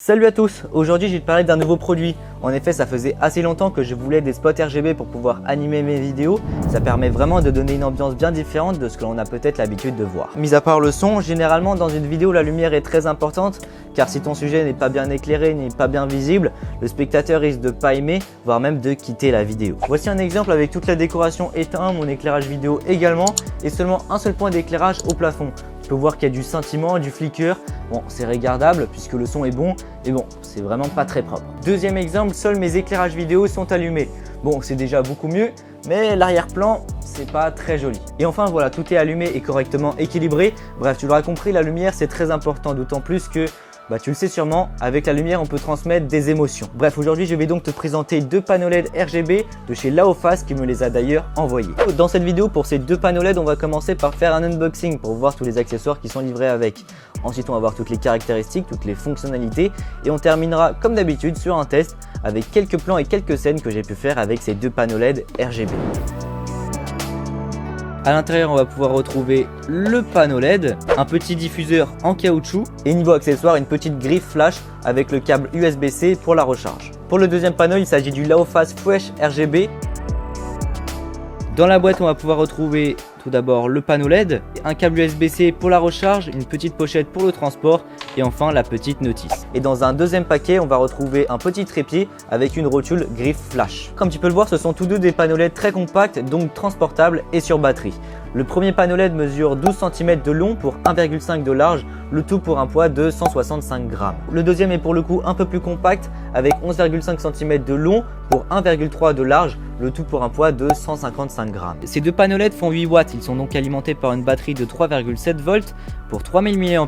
Salut à tous, aujourd'hui je vais te parler d'un nouveau produit. En effet, ça faisait assez longtemps que je voulais des spots RGB pour pouvoir animer mes vidéos. Ça permet vraiment de donner une ambiance bien différente de ce que l'on a peut-être l'habitude de voir. Mis à part le son, généralement dans une vidéo la lumière est très importante car si ton sujet n'est pas bien éclairé, n'est pas bien visible, le spectateur risque de pas aimer, voire même de quitter la vidéo. Voici un exemple avec toute la décoration éteinte, mon éclairage vidéo également et seulement un seul point d'éclairage au plafond. Tu peux voir qu'il y a du scintillement, du flicker. Bon, c'est regardable puisque le son est bon, mais bon, c'est vraiment pas très propre. Deuxième exemple, seuls mes éclairages vidéo sont allumés. Bon, c'est déjà beaucoup mieux, mais l'arrière-plan, c'est pas très joli. Et enfin, voilà, tout est allumé et correctement équilibré. Bref, tu l'auras compris, la lumière, c'est très important, d'autant plus que tu le sais sûrement, avec la lumière on peut transmettre des émotions. Bref, aujourd'hui je vais donc te présenter deux panneaux LED RGB de chez Laofast qui me les a d'ailleurs envoyés. Dans cette vidéo, pour ces deux panneaux LED, on va commencer par faire un unboxing pour voir tous les accessoires qui sont livrés avec. Ensuite on va voir toutes les caractéristiques, toutes les fonctionnalités et on terminera comme d'habitude sur un test avec quelques plans et quelques scènes que j'ai pu faire avec ces deux panneaux LED RGB. À l'intérieur, on va pouvoir retrouver le panneau LED, un petit diffuseur en caoutchouc et niveau accessoire, une petite griffe flash avec le câble USB-C pour la recharge. Pour le deuxième panneau, il s'agit du Laofast Fresh RGB. Dans la boîte, on va pouvoir retrouver tout d'abord le panneau LED, un câble USB-C pour la recharge, une petite pochette pour le transport et enfin la petite notice. Et dans un deuxième paquet, on va retrouver un petit trépied avec une rotule griffe flash. Comme tu peux le voir, ce sont tous deux des panneaux LED très compacts, donc transportables et sur batterie. Le premier panneau LED mesure 12 cm de long pour 1,5 de large, le tout pour un poids de 165 grammes. Le deuxième est pour le coup un peu plus compact avec 11,5 cm de long pour 1,3 de large, le tout pour un poids de 155 grammes. Ces deux panneaux LED font 8 watts, ils sont donc alimentés par une batterie de 3,7 volts pour 3000 mAh.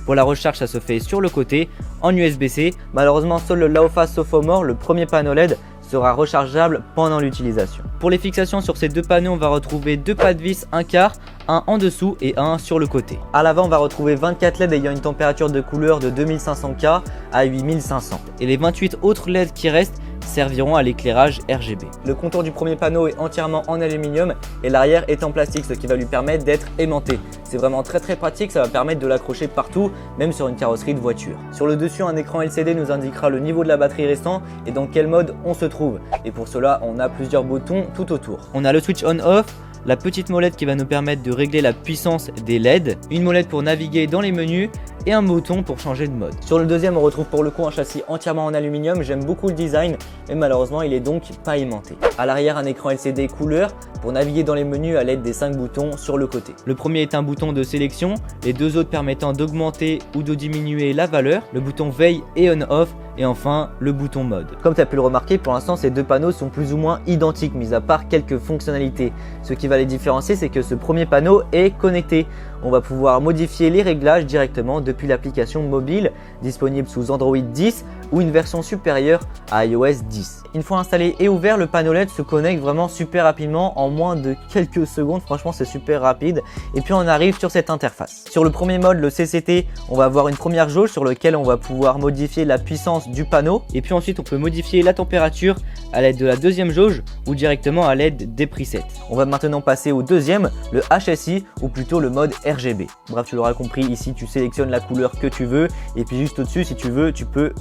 Pour la recharge, ça se fait sur le côté en USB-C. Malheureusement, seul le Laofast Sophomore, le premier panneau LED, sera rechargeable pendant l'utilisation. Pour les fixations sur ces deux panneaux, on va retrouver deux pas de vis, un quart, un en dessous et un sur le côté. À l'avant, on va retrouver 24 LED ayant une température de couleur de 2500 K à 8500. Et les 28 autres LED qui restent serviront à l'éclairage RGB. Le contour du premier panneau est entièrement en aluminium et l'arrière est en plastique, ce qui va lui permettre d'être aimanté. C'est vraiment très pratique, ça va permettre de l'accrocher partout, même sur une carrosserie de voiture. Sur le dessus, un écran LCD nous indiquera le niveau de la batterie restant et dans quel mode on se trouve. Et pour cela, on a plusieurs boutons tout autour. On a le switch on-off, la petite molette qui va nous permettre de régler la puissance des LED, une molette pour naviguer dans les menus et un bouton pour changer de mode. Sur le deuxième, on retrouve pour le coup un châssis entièrement en aluminium. J'aime beaucoup le design, mais malheureusement il est donc pas aimanté. À l'arrière, un écran LCD couleur pour naviguer dans les menus à l'aide des 5 boutons sur le côté. Le premier est un bouton de sélection, les deux autres permettant d'augmenter ou de diminuer la valeur, le bouton veille et on-off et enfin le bouton mode. Comme tu as pu le remarquer, pour l'instant ces deux panneaux sont plus ou moins identiques, mis à part quelques fonctionnalités. Ce qui va les différencier, c'est que ce premier panneau est connecté. On va pouvoir modifier les réglages directement depuis l'application mobile disponible sous Android 10 ou une version supérieure à iOS 10. Une fois installé et ouvert, le panneau LED se connecte vraiment super rapidement en moins de quelques secondes. Franchement, c'est super rapide. Et puis on arrive sur cette interface. Sur le premier mode, le CCT, on va avoir une première jauge sur laquelle on va pouvoir modifier la puissance du panneau. Et puis ensuite, on peut modifier la température à l'aide de la deuxième jauge ou directement à l'aide des presets. On va maintenant passer au deuxième, le HSI ou plutôt le mode RGB. Bref, tu l'auras compris, ici tu sélectionnes la couleur que tu veux et puis juste au-dessus, si tu veux, tu peux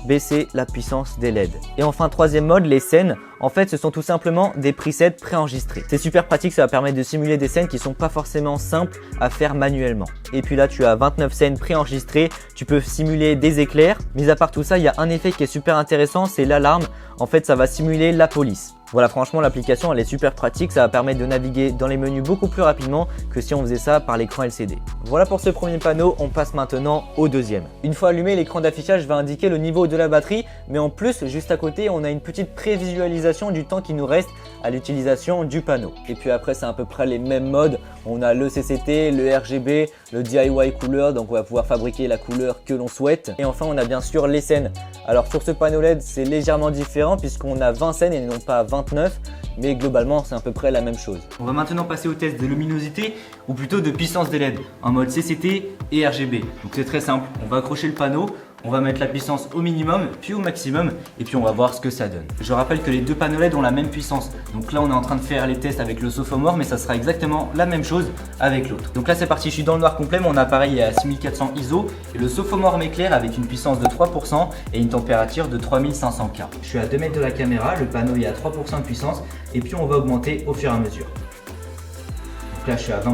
baisser la puissance des LED. Et enfin, troisième mode, les scènes. En fait, ce sont tout simplement des presets préenregistrés. C'est super pratique, ça va permettre de simuler des scènes qui sont pas forcément simples à faire manuellement. Et puis là, tu as 29 scènes préenregistrées, tu peux simuler des éclairs. Mis à part tout ça, il y a un effet qui est super intéressant, c'est l'alarme. En fait, ça va simuler la police. Voilà, franchement, l'application elle est super pratique, ça va permettre de naviguer dans les menus beaucoup plus rapidement que si on faisait ça par l'écran LCD. Voilà pour ce premier panneau, on passe maintenant au deuxième. Une fois allumé, l'écran d'affichage va indiquer le niveau de la batterie, mais en plus, juste à côté, on a une petite prévisualisation du temps qui nous reste à l'utilisation du panneau. Et puis après, c'est à peu près les mêmes modes. On a le CCT, le RGB, le DIY couleur, donc on va pouvoir fabriquer la couleur que l'on souhaite. Et enfin, on a bien sûr les scènes. Alors sur ce panneau LED, c'est légèrement différent puisqu'on a 20 scènes et non pas 29, mais globalement c'est à peu près la même chose. On va maintenant passer au test de luminosité ou plutôt de puissance des LED en mode CCT et RGB. Donc c'est très simple, on va accrocher le panneau, On va mettre la puissance au minimum, puis au maximum, et puis on va voir ce que ça donne. Je rappelle que les deux panneaux LED ont la même puissance. Donc là, on est en train de faire les tests avec le Sophomore, mais ça sera exactement la même chose avec l'autre. Donc là, c'est parti, je suis dans le noir complet, mon appareil est à 6400 ISO, et le Sophomore m'éclaire avec une puissance de 3% et une température de 3500 K. Je suis à 2 mètres de la caméra, le panneau est à 3% de puissance, et puis on va augmenter au fur et à mesure. Donc là, je suis à 20%.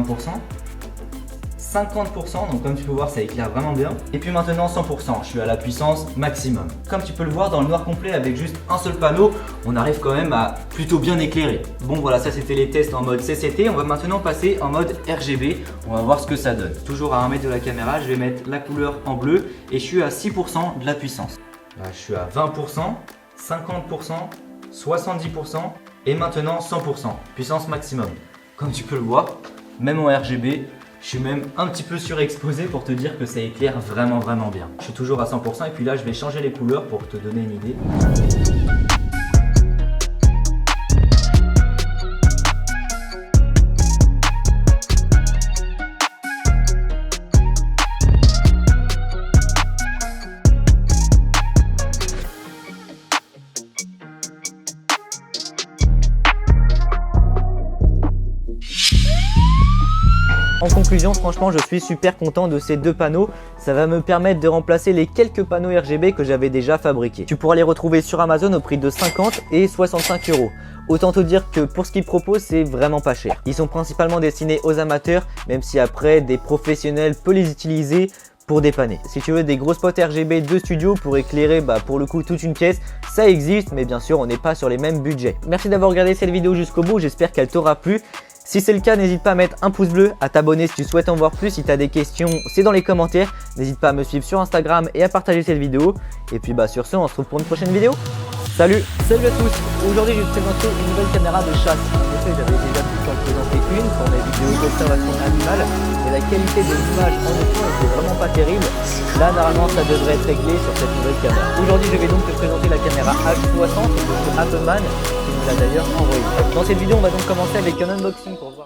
50%, donc comme tu peux voir ça éclaire vraiment bien. Et puis maintenant 100%, je suis à la puissance maximum. Comme tu peux le voir dans le noir complet avec juste un seul panneau, on arrive quand même à plutôt bien éclairer. Bon voilà, ça c'était les tests en mode CCT, on va maintenant passer en mode RGB, on va voir ce que ça donne. Toujours à 1 mètre de la caméra, je vais mettre la couleur en bleu et je suis à 6% de la puissance. Là je suis à 20%, 50%, 70% et maintenant 100%, puissance maximum. Comme tu peux le voir, même en RGB, je suis même un petit peu surexposé pour te dire que ça éclaire vraiment bien. Je suis toujours à 100% et puis là je vais changer les couleurs pour te donner une idée. En conclusion, franchement, je suis super content de ces deux panneaux. Ça va me permettre de remplacer les quelques panneaux RGB que j'avais déjà fabriqués. Tu pourras les retrouver sur Amazon au prix de 50 et 65 €. Autant te dire que pour ce qu'ils proposent, c'est vraiment pas cher. Ils sont principalement destinés aux amateurs, même si après, des professionnels peuvent les utiliser pour dépanner. Si tu veux des gros spots RGB de studio pour éclairer pour le coup toute une pièce, ça existe, mais bien sûr, on n'est pas sur les mêmes budgets. Merci d'avoir regardé cette vidéo jusqu'au bout, j'espère qu'elle t'aura plu. Si c'est le cas, n'hésite pas à mettre un pouce bleu, à t'abonner si tu souhaites en voir plus. Si tu as des questions, c'est dans les commentaires. N'hésite pas à me suivre sur Instagram et à partager cette vidéo. Et puis sur ce, on se retrouve pour une prochaine vidéo. Salut à tous. Aujourd'hui, je vais te présenter une nouvelle caméra de chasse. En effet, j'avais déjà pu t'en présenter une pour mes vidéos d'observation animale. Mais la qualité de l'image en écran était vraiment pas terrible. Là, normalement, ça devrait être réglé sur cette nouvelle caméra. Aujourd'hui, je vais donc te présenter la caméra H60 de Appleman, qui nous l'a d'ailleurs envoyée. Dans cette vidéo, on va donc commencer avec un unboxing pour voir.